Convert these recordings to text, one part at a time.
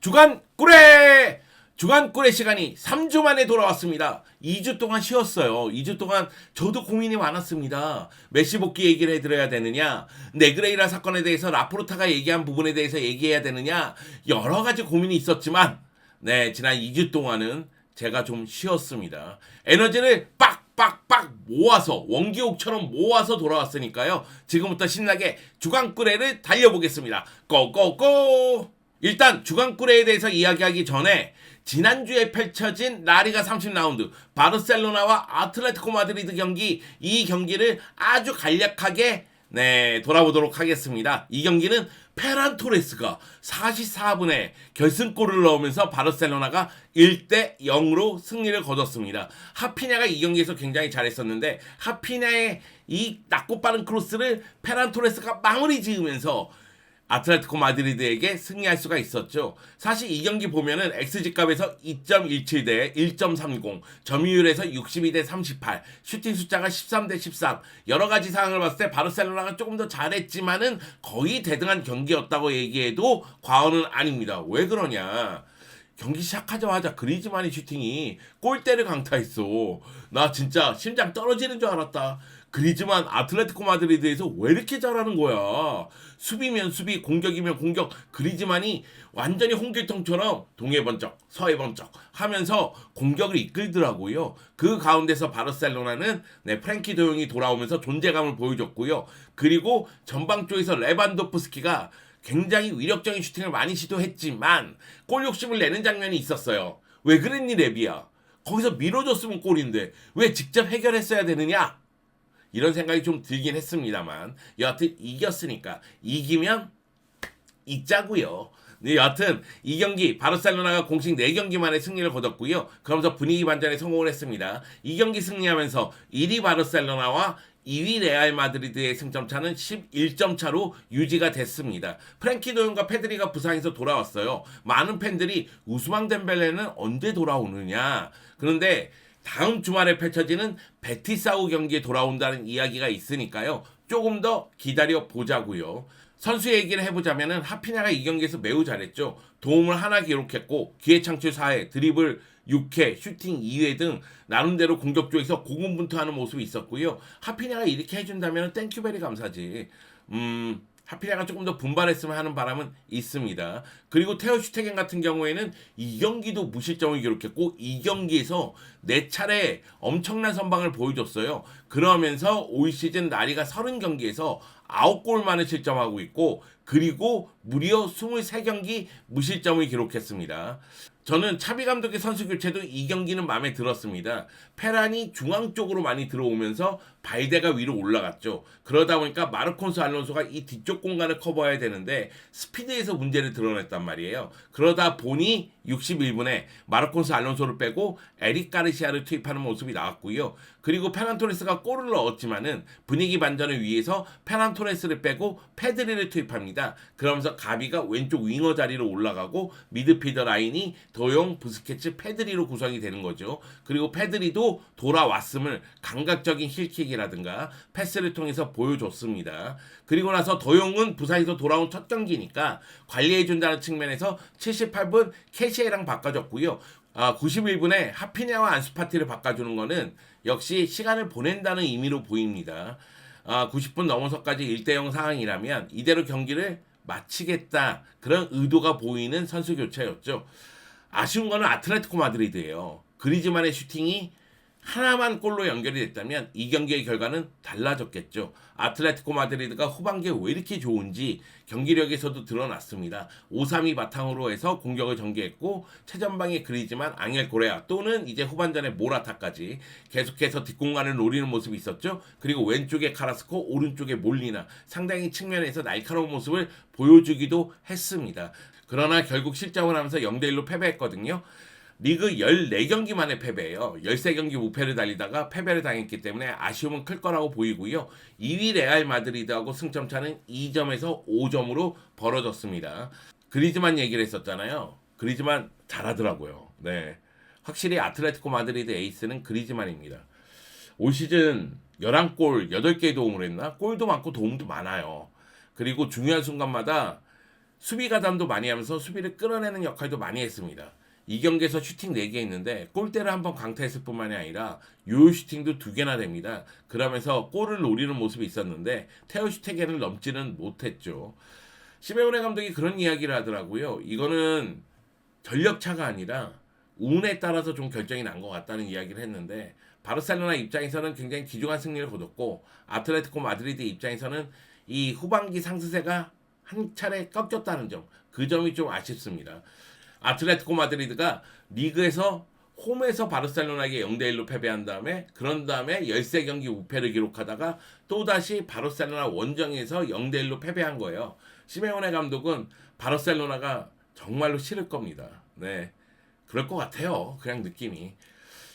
주간 꿀의 주간 꿀의 시간이 3주 만에 돌아왔습니다. 2주 동안 쉬었어요. 2주 동안 저도 고민이 많았습니다. 메시 복귀 얘기를 해드려야 되느냐, 네그레이라 사건에 대해서 라포르타가 얘기한 부분에 대해서 얘기해야 되느냐, 여러 가지 고민이 있었지만 지난 2주 동안은 제가 좀 쉬었습니다. 에너지를 빡빡빡 모아서 원기옥처럼 모아서 돌아왔으니까요. 지금부터 신나게 주간 꿀의를 달려보겠습니다. 고고고! 일단 주간 꿀에 대해서 이야기하기 전에 지난주에 펼쳐진 라리가 30라운드 바르셀로나와 아틀레티코 마드리드 경기, 이 경기를 아주 간략하게 돌아보도록 하겠습니다. 이 경기는 페란 토레스가 44분에 결승골을 넣으면서 바르셀로나가 1대0으로 승리를 거뒀습니다. 하피냐가 이 경기에서 굉장히 잘했었는데 하피냐의 이 낮고 빠른 크로스를 페란 토레스가 마무리 지으면서 아틀레티코 마드리드에게 승리할 수가 있었죠. 사실 이 경기 보면은 XG값에서 2.17 대 1.30, 점유율에서 62 대 38, 슈팅 숫자가 13 대 13, 여러 가지 상황을 봤을 때 바르셀로나가 조금 더 잘했지만은 거의 대등한 경기였다고 얘기해도 과언은 아닙니다. 왜 그러냐? 경기 시작하자마자 그리즈만의 슈팅이 골대를 강타했어. 나 진짜 심장 떨어지는 줄 알았다. 그리즈만 아틀레티코 마드리드에서 왜 이렇게 잘하는 거야? 수비면 수비, 공격이면 공격. 그리즈만이 완전히 홍길동처럼 동해 번쩍, 서해 번쩍 하면서 공격을 이끌더라고요. 그 가운데서 바르셀로나는 프랭키 도용이 돌아오면서 존재감을 보여줬고요. 그리고 전방 쪽에서 레반도프스키가 굉장히 위력적인 슈팅을 많이 시도했지만 골 욕심을 내는 장면이 있었어요. 왜 그랬니, 레비야? 거기서 밀어줬으면 골인데 왜 직접 해결했어야 되느냐? 이런 생각이 좀 들긴 했습니다만 여하튼 이겼으니까 이기면 잊자고요. 여하튼 이 경기 바르셀로나가 공식 4경기 만에 승리를 거뒀고요. 그러면서 분위기 반전에 성공을 했습니다. 이 경기 승리하면서 1위 바르셀로나와 2위 레알 마드리드의 승점 차는 11점 차로 유지가 됐습니다. 프랭키 도용과 페드리가 부상에서 돌아왔어요. 많은 팬들이 우스망 덴벨레는 언제 돌아오느냐. 그런데 다음 주말에 펼쳐지는 베티사우 경기에 돌아온다는 이야기가 있으니까요. 조금 더 기다려 보자고요. 선수 얘기를 해보자면은 하피냐가 이 경기에서 매우 잘했죠. 도움을 하나 기록했고 기회 창출 4회, 드리블 6회, 슈팅 2회 등 나름대로 공격 쪽에서 고군분투하는 모습이 있었고요. 하피냐가 이렇게 해준다면 땡큐베리 감사지. 하피냐가 조금 더 분발했으면 하는 바람은 있습니다. 그리고 테오 슈테겐 같은 경우에는 이 경기도 무실점을 기록했고 이 경기에서 4차례 엄청난 선방을 보여줬어요. 그러면서 올 시즌 라리가 30경기에서 9골만을 실점하고 있고 그리고 무려 23경기 무실점을 기록했습니다. 저는 차비 감독의 선수 교체도 이 경기는 마음에 들었습니다. 페란이 중앙 쪽으로 많이 들어오면서 발데가 위로 올라갔죠. 그러다 보니까 마르콘스 알론소가 이 뒤쪽 공간을 커버해야 되는데 스피드에서 문제를 드러냈단 말이에요. 그러다 보니 61분에 마르콘스 알론소를 빼고 에릭 가르시아를 투입하는 모습이 나왔고요. 그리고 페란 토레스가 골을 넣었지만은 분위기 반전을 위해서 페란 토레스를 빼고 페드리를 투입합니다. 그러면서 가비가 왼쪽 윙어 자리로 올라가고 미드필더 라인이 도용, 부스케츠, 페드리로 구성이 되는 거죠. 그리고 페드리도 돌아왔음을 감각적인 힐킥이라든가 패스를 통해서 보여줬습니다. 그리고 나서 도용은 부상에서 돌아온 첫 경기니까 관리해준다는 측면에서 78분 캐시에랑 바꿔줬고요. 91분에 하피냐와 안수파티를 바꿔주는 거는 역시 시간을 보낸다는 의미로 보입니다. 90분 넘어서까지 1대0 상황이라면 이대로 경기를 마치겠다 그런 의도가 보이는 선수 교체였죠. 아쉬운 거는 아틀레티코 마드리드예요. 그리즈만의 슈팅이 하나만 골로 연결이 됐다면 이 경기의 결과는 달라졌겠죠. 아틀레티코 마드리드가 후반기에 왜 이렇게 좋은지 경기력에서도 드러났습니다. 5-3-2 바탕으로 해서 공격을 전개했고 최전방에 그리즈만, 앙헬 고레아 또는 이제 후반전에 모라타까지 계속해서 뒷공간을 노리는 모습이 있었죠. 그리고 왼쪽에 카라스코, 오른쪽에 몰리나 상당히 측면에서 날카로운 모습을 보여주기도 했습니다. 그러나 결국 실점을 하면서 0대1로 패배했거든요. 리그 14경기 만에 패배예요. 13경기 무패를 달리다가 패배를 당했기 때문에 아쉬움은 클 거라고 보이고요. 2위 레알 마드리드하고 승점차는 2점에서 5점으로 벌어졌습니다. 그리즈만 얘기를 했었잖아요. 그리즈만 잘하더라고요. 확실히 아틀레티코 마드리드 에이스는 그리즈만입니다. 올 시즌 11골 8개의 도움을 했나? 골도 많고 도움도 많아요. 그리고 중요한 순간마다 수비 가담도 많이 하면서 수비를 끌어내는 역할도 많이 했습니다. 이 경기에서 슈팅 4개 있는데 골대를 한번 강타했을 뿐만이 아니라 요요 슈팅도 2개나 됩니다. 그러면서 골을 노리는 모습이 있었는데 테오 슈테겐을 넘지는 못했죠. 시메오네 감독이 그런 이야기를 하더라고요. 이거는 전력차가 아니라 운에 따라서 좀 결정이 난 것 같다는 이야기를 했는데 바르셀로나 입장에서는 굉장히 귀중한 승리를 거뒀고 아틀레티코 마드리드 입장에서는 이 후반기 상승세가 한 차례 꺾였다는 점, 그 점이 좀 아쉽습니다. 아틀레티코 마드리드가 리그에서 홈에서 바르셀로나에게 0대1로 패배한 다음에 그런 다음에 13경기 우패를 기록하다가 또다시 바르셀로나 원정에서 0대1로 패배한 거예요. 시메오네 감독은 바르셀로나가 정말로 싫을 겁니다. 네, 그럴 것 같아요. 그냥 느낌이.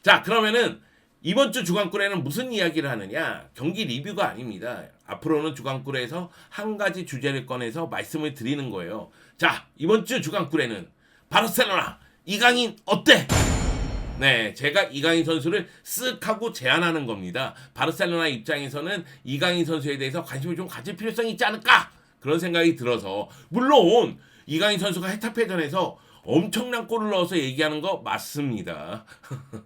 자, 그러면은 이번 주 주간꿀에는 무슨 이야기를 하느냐? 경기 리뷰가 아닙니다. 앞으로는 주간꿀에서 한 가지 주제를 꺼내서 말씀을 드리는 거예요. 자, 이번 주 주간꿀에는 바르셀로나 이강인 어때? 네, 제가 이강인 선수를 쓱 하고 제안하는 겁니다. 바르셀로나 입장에서는 이강인 선수에 대해서 관심을 좀 가질 필요성이 있지 않을까? 그런 생각이 들어서 물론 이강인 선수가 헤타페전에서 엄청난 골을 넣어서 얘기하는 거 맞습니다.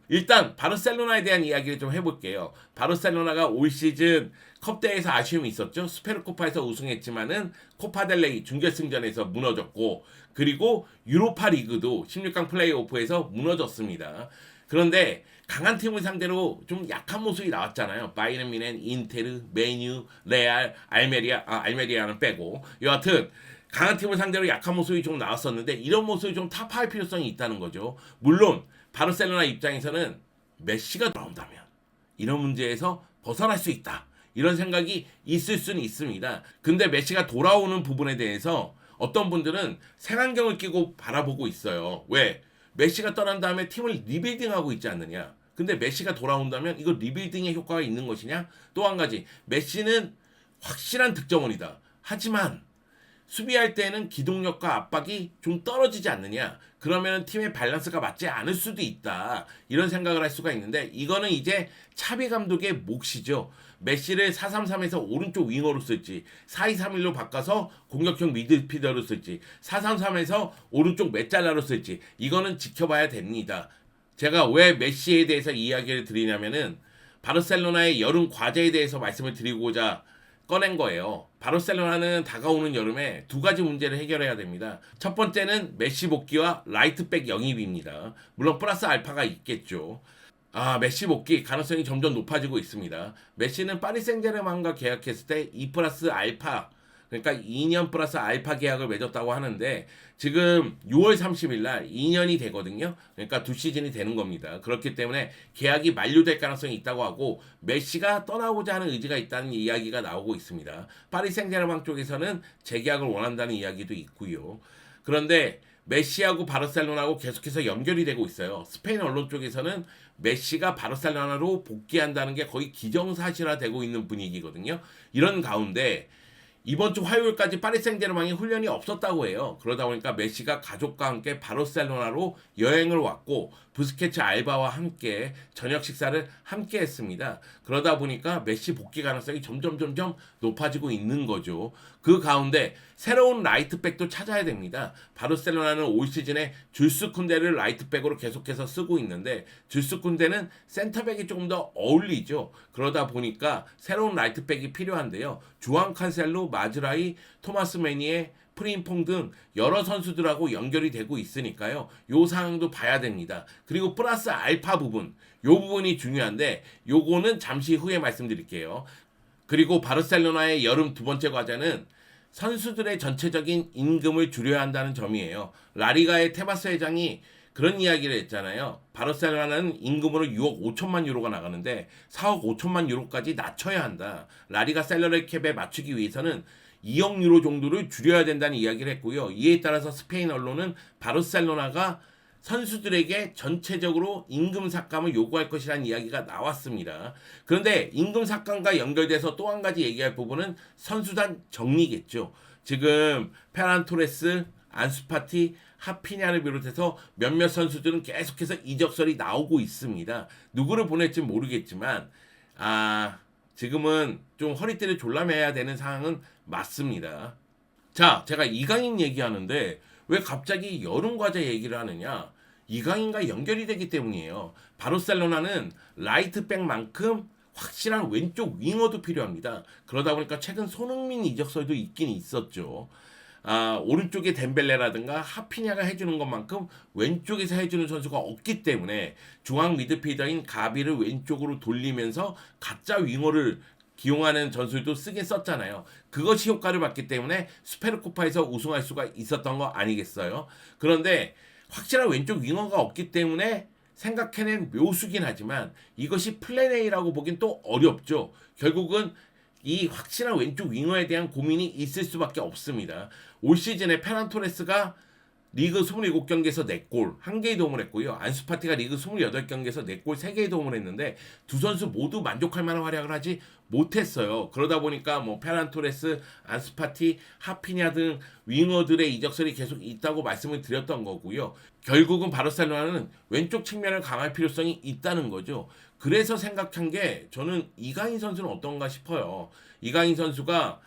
일단 바르셀로나에 대한 이야기를 좀 해볼게요. 바르셀로나가 올 시즌 컵대회에서 아쉬움이 있었죠. 스페르코파에서 우승했지만은 코파델레이 준결승전에서 무너졌고 그리고 유로파 리그도 16강 플레이오프에서 무너졌습니다. 그런데 강한 팀을 상대로 좀 약한 모습이 나왔잖아요. 바이에른 뮌헨, 인테르, 메뉴, 레알, 알메리아는 빼고 여하튼 강한 팀을 상대로 약한 모습이 좀 나왔었는데 이런 모습이 좀 타파할 필요성이 있다는 거죠. 물론 바르셀로나 입장에서는 메시가 돌아온다면 이런 문제에서 벗어날 수 있다. 이런 생각이 있을 수는 있습니다. 근데 메시가 돌아오는 부분에 대해서 어떤 분들은 색안경을 끼고 바라보고 있어요. 왜? 메시가 떠난 다음에 팀을 리빌딩하고 있지 않느냐. 근데 메시가 돌아온다면 이거 리빌딩의 효과가 있는 것이냐? 또 한 가지, 메시는 확실한 득점원이다. 하지만 수비할 때는 기동력과 압박이 좀 떨어지지 않느냐. 그러면 팀의 밸런스가 맞지 않을 수도 있다. 이런 생각을 할 수가 있는데 이거는 이제 차비 감독의 몫이죠. 메시를 4-3-3에서 오른쪽 윙어로 쓸지 4-2-3-1로 바꿔서 공격형 미드필더로 쓸지 4-3-3에서 오른쪽 메잘라로 쓸지 이거는 지켜봐야 됩니다. 제가 왜 메시에 대해서 이야기를 드리냐면은 바르셀로나의 여름 과제에 대해서 말씀을 드리고자 꺼낸 거예요. 바르셀로나는 다가오는 여름에 2가지 문제를 해결해야 됩니다. 첫 번째는 메시 복귀와 라이트백 영입입니다. 물론 플러스 알파가 있겠죠. 메시 복귀 가능성이 점점 높아지고 있습니다. 메시는 파리 생제르맹과 계약했을 때 2 플러스 알파, 그러니까 2년 플러스 알파 계약을 맺었다고 하는데 지금 6월 30일 날 2년이 되거든요. 그러니까 2시즌이 되는 겁니다. 그렇기 때문에 계약이 만료될 가능성이 있다고 하고 메시가 떠나고자 하는 의지가 있다는 이야기가 나오고 있습니다. 파리 생제르맹 쪽에서는 재계약을 원한다는 이야기도 있고요. 그런데 메시하고 바르셀로나하고 계속해서 연결이 되고 있어요. 스페인 언론 쪽에서는 메시가 바르셀로나로 복귀한다는 게 거의 기정사실화되고 있는 분위기거든요. 이런 가운데 이번 주 화요일까지 파리 생제르맹이 훈련이 없었다고 해요. 그러다 보니까 메시가 가족과 함께 바르셀로나로 여행을 왔고 부스케츠 알바와 함께 저녁 식사를 함께 했습니다. 그러다 보니까 메시 복귀 가능성이 점점 높아지고 있는 거죠. 그 가운데 새로운 라이트백도 찾아야 됩니다. 바르셀로나는 올 시즌에 줄스 쿤데를 라이트백으로 계속해서 쓰고 있는데 줄스 쿤데는 센터백이 조금 더 어울리죠. 그러다 보니까 새로운 라이트백이 필요한데요. 주안 칸셀로, 마즈라이, 토마스 메니에, 프림퐁 등 여러 선수들하고 연결이 되고 있으니까요. 요 상황도 봐야 됩니다. 그리고 플러스 알파 부분, 요 부분이 중요한데 요거는 잠시 후에 말씀드릴게요. 그리고 바르셀로나의 여름 2번째 과제는 선수들의 전체적인 임금을 줄여야 한다는 점이에요. 라리가의 테바스 회장이 그런 이야기를 했잖아요. 바르셀로나는 임금으로 6억 5천만 유로가 나가는데 4억 5천만 유로까지 낮춰야 한다. 라리가 셀러리 캡에 맞추기 위해서는 2억 유로 정도를 줄여야 된다는 이야기를 했고요. 이에 따라서 스페인 언론은 바르셀로나가 선수들에게 전체적으로 임금 삭감을 요구할 것이라는 이야기가 나왔습니다. 그런데 임금 삭감과 연결돼서 또 한 가지 얘기할 부분은 선수단 정리겠죠. 지금 페란 토레스, 안수파티, 하피냐를 비롯해서 몇몇 선수들은 계속해서 이적설이 나오고 있습니다. 누구를 보낼지 모르겠지만 지금은 좀 허리띠를 졸라매야 되는 상황은 맞습니다. 자, 제가 이강인 얘기하는데 왜 갑자기 여름과제 얘기를 하느냐? 이강인과 연결이 되기 때문이에요. 바르셀로나는 라이트백만큼 확실한 왼쪽 윙어도 필요합니다. 그러다 보니까 최근 손흥민 이적설도 있긴 있었죠. 오른쪽에 덴벨레라든가 하피냐가 해주는 것만큼 왼쪽에서 해주는 선수가 없기 때문에 중앙 미드필더인 가비를 왼쪽으로 돌리면서 가짜 윙어를 기용하는 전술도 쓰긴 썼잖아요. 그것이 효과를 봤기 때문에 스페르코파에서 우승할 수가 있었던 거 아니겠어요? 그런데 확실한 왼쪽 윙어가 없기 때문에 생각해낸 묘수긴 하지만 이것이 플랜 A라고 보긴 또 어렵죠. 결국은 이 확실한 왼쪽 윙어에 대한 고민이 있을 수밖에 없습니다. 올 시즌에 페란 토레스가 리그 27경기에서 4골, 1개의 도움을 했고요. 안수파티가 리그 28경기에서 4골, 3개의 도움을 했는데 두 선수 모두 만족할 만한 활약을 하지 못했어요. 그러다 보니까 뭐 페란 토레스, 안수파티, 하피냐 등 윙어들의 이적설이 계속 있다고 말씀을 드렸던 거고요. 결국은 바르셀로나는 왼쪽 측면을 강할 필요성이 있다는 거죠. 그래서 생각한 게 저는 이강인 선수는 어떤가 싶어요. 이강인 선수가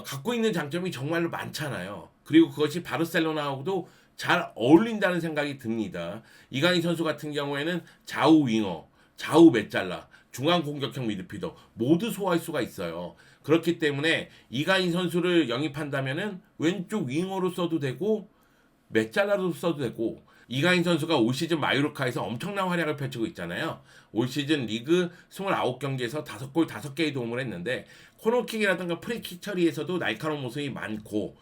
갖고 있는 장점이 정말로 많잖아요. 그리고 그것이 바르셀로나하고도 잘 어울린다는 생각이 듭니다. 이강인 선수 같은 경우에는 좌우 윙어, 좌우 메잘라, 중앙 공격형 미드필더 모두 소화할 수가 있어요. 그렇기 때문에 이강인 선수를 영입한다면은 왼쪽 윙어로 써도 되고 메잘라로 써도 되고 이강인 선수가 올 시즌 마요르카에서 엄청난 활약을 펼치고 있잖아요. 올 시즌 리그 29경기에서 5골 5개의 도움을 했는데 코너킥이라든가 프리킥 처리에서도 날카로운 모습이 많고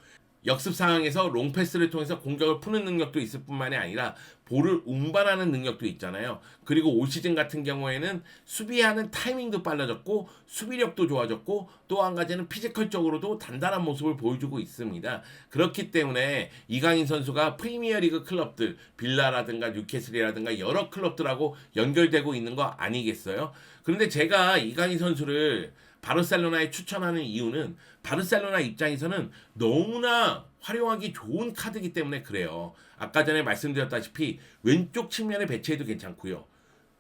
역습 상황에서 롱패스를 통해서 공격을 푸는 능력도 있을 뿐만이 아니라 볼을 운반하는 능력도 있잖아요. 그리고 올 시즌 같은 경우에는 수비하는 타이밍도 빨라졌고 수비력도 좋아졌고 또 한 가지는 피지컬적으로도 단단한 모습을 보여주고 있습니다. 그렇기 때문에 이강인 선수가 프리미어리그 클럽들 빌라라든가 뉴캐슬이라든가 여러 클럽들하고 연결되고 있는 거 아니겠어요? 그런데 제가 이강인 선수를 바르셀로나에 추천하는 이유는 바르셀로나 입장에서는 너무나 활용하기 좋은 카드이기 때문에 그래요. 아까 전에 말씀드렸다시피 왼쪽 측면에 배치해도 괜찮고요.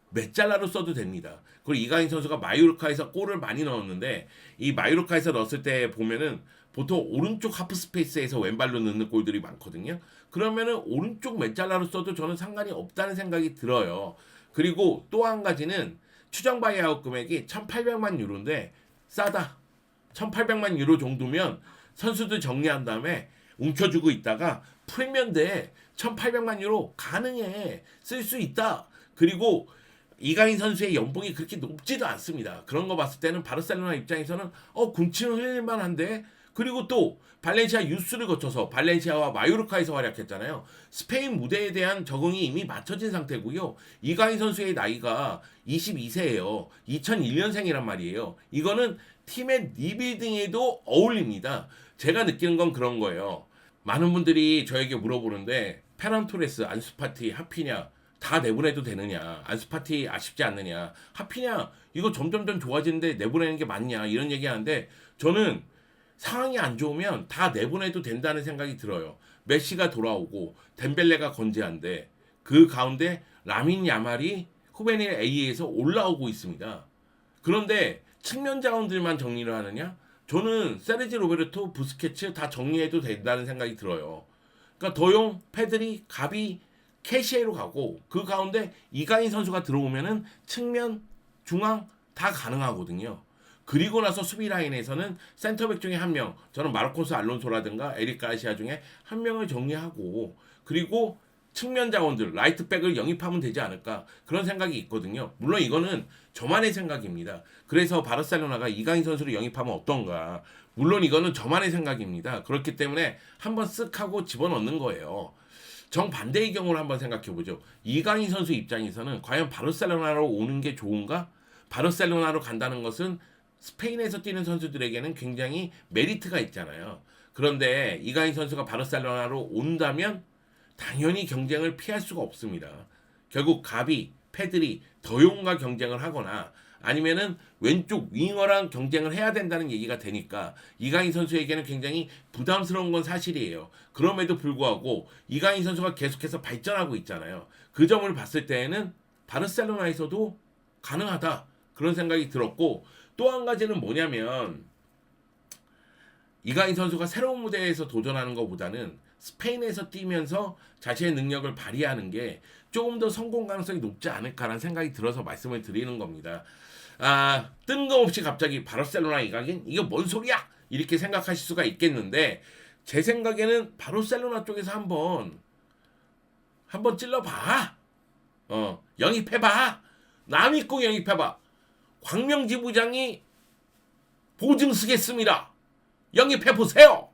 메잘라로 써도 됩니다. 그리고 이강인 선수가 마요르카에서 골을 많이 넣었는데 이 마요르카에서 넣었을 때 보면은 보통 오른쪽 하프 스페이스에서 왼발로 넣는 골들이 많거든요. 그러면은 오른쪽 메잘라로 써도 저는 상관이 없다는 생각이 들어요. 그리고 또 한 가지는 추정 바이아웃 금액이 1,800만 유로인데 싸다. 1,800만 유로 정도면 선수들 정리한 다음에 움켜주고 있다가 풀면 돼. 1,800만 유로 가능해. 쓸 수 있다. 그리고 이강인 선수의 연봉이 그렇게 높지도 않습니다. 그런 거 봤을 때는 바르셀로나 입장에서는 군침을 흘릴 만한데 그리고 또 발렌시아 유스를 거쳐서 발렌시아와 마요르카에서 활약했잖아요. 스페인 무대에 대한 적응이 이미 맞춰진 상태고요. 이강인 선수의 나이가 22세예요. 2001년생이란 말이에요. 이거는 팀의 리빌딩에도 어울립니다. 제가 느끼는 건 그런 거예요. 많은 분들이 저에게 물어보는데 페란 토레스, 안수파티, 하피냐 다 내보내도 되느냐? 안수파티 아쉽지 않느냐? 하피냐 이거 점점점 좋아지는데 내보내는 게 맞냐? 이런 얘기하는데 저는 상황이 안 좋으면 다 내보내도 된다는 생각이 들어요. 메시가 돌아오고 덴벨레가 건재한데 그 가운데 라민 야말이 후베닐 A에서 올라오고 있습니다. 그런데 측면 자원들만 정리를 하느냐? 저는 세르지 로베르토, 부스케츠 다 정리해도 된다는 생각이 들어요. 그러니까 더용, 페드리, 가비, 캐시에로 가고 그 가운데 이강인 선수가 들어오면은 측면, 중앙 다 가능하거든요. 그리고 나서 수비 라인에서는 센터백 중에 한 명, 저는 마르코스 알론소라든가 에릭 가시아 중에 한 명을 정리하고 그리고 측면 자원들, 라이트백을 영입하면 되지 않을까 그런 생각이 있거든요. 물론 이거는 저만의 생각입니다. 그래서 바르셀로나가 이강인 선수를 영입하면 어떤가. 물론 이거는 저만의 생각입니다. 그렇기 때문에 한번 쓱 하고 집어넣는 거예요. 정반대의 경우를 한번 생각해보죠. 이강인 선수 입장에서는 과연 바르셀로나로 오는 게 좋은가? 바르셀로나로 간다는 것은 스페인에서 뛰는 선수들에게는 굉장히 메리트가 있잖아요. 그런데 이강인 선수가 바르셀로나로 온다면 당연히 경쟁을 피할 수가 없습니다. 결국 가비, 페드리, 더용과 경쟁을 하거나 아니면은 왼쪽 윙어랑 경쟁을 해야 된다는 얘기가 되니까 이강인 선수에게는 굉장히 부담스러운 건 사실이에요. 그럼에도 불구하고 이강인 선수가 계속해서 발전하고 있잖아요. 그 점을 봤을 때에는 바르셀로나에서도 가능하다 그런 생각이 들었고 또 한 가지는 뭐냐면 이강인 선수가 새로운 무대에서 도전하는 것보다는 스페인에서 뛰면서 자신의 능력을 발휘하는 게 조금 더 성공 가능성이 높지 않을까라는 생각이 들어서 말씀을 드리는 겁니다. 뜬금없이 갑자기 바르셀로나 이강인? 이게 뭔 소리야? 이렇게 생각하실 수가 있겠는데 제 생각에는 바르셀로나 쪽에서 한번 찔러봐. 영입해봐. 남 믿고 영입해봐. 광명지 부장이 보증 쓰겠습니다. 영입해보세요.